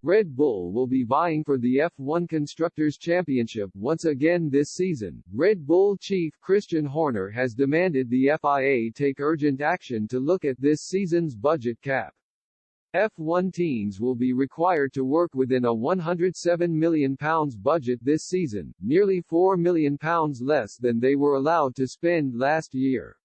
Red Bull will be vying for the F1 Constructors' Championship once again this season. Red Bull chief Christian Horner has demanded the FIA take urgent action to look at this season's budget cap. F1 teams will be required to work within a £107 million budget this season, nearly £4 million less than they were allowed to spend last year.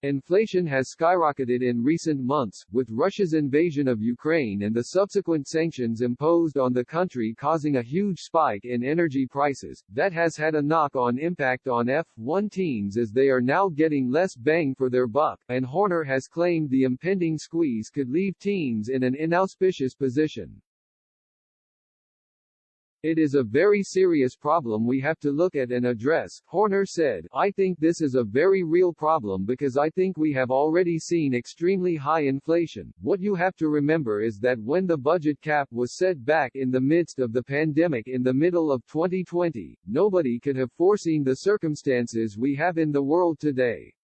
Inflation has skyrocketed in recent months, with Russia's invasion of Ukraine and the subsequent sanctions imposed on the country causing a huge spike in energy prices. That has had a knock-on impact on F1 teams as they are now getting less bang for their buck, and Horner has claimed the impending squeeze could leave teams in an inauspicious position. "It is a very serious problem we have to look at and address," Horner said. "I think this is a very real problem because I think we have already seen extremely high inflation. What you have to remember is that when the budget cap was set back in the midst of the pandemic in the middle of 2020, nobody could have foreseen the circumstances we have in the world today.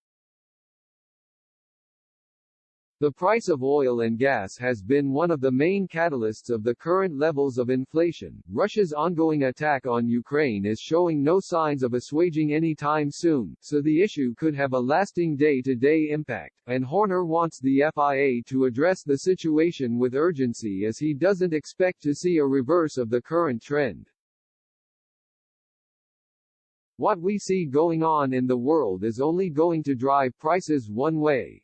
The price of oil and gas has been one of the main catalysts of the current levels of inflation. Russia's ongoing attack on Ukraine is showing no signs of assuaging anytime soon, so the issue could have a lasting day-to-day impact, and Horner wants the FIA to address the situation with urgency as he doesn't expect to see a reverse of the current trend. What we see going on in the world is only going to drive prices one way.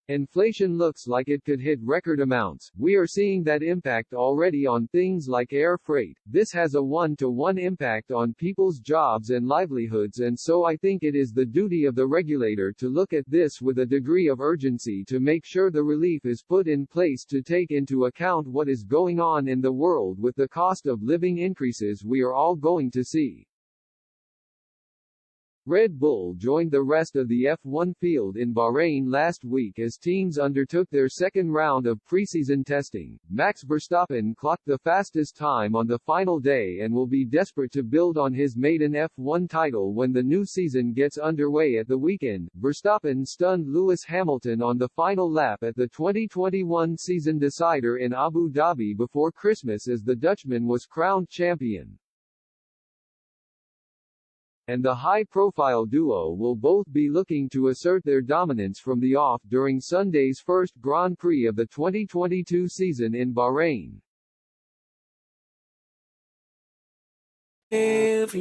Inflation looks like it could hit record amounts. We are seeing that impact already on things like air freight. This has a one-to-one impact on people's jobs and livelihoods, and so I think it is the duty of the regulator to look at this with a degree of urgency to make sure the relief is put in place to take into account what is going on in the world with the cost of living increases we are all going to see." Red Bull joined the rest of the F1 field in Bahrain last week as teams undertook their second round of preseason testing. Max Verstappen clocked the fastest time on the final day and will be desperate to build on his maiden F1 title when the new season gets underway at the weekend. Verstappen stunned Lewis Hamilton on the final lap at the 2021 season decider in Abu Dhabi before Christmas as the Dutchman was crowned champion. And the high-profile duo will both be looking to assert their dominance from the off during Sunday's first Grand Prix of the 2022 season in Bahrain. If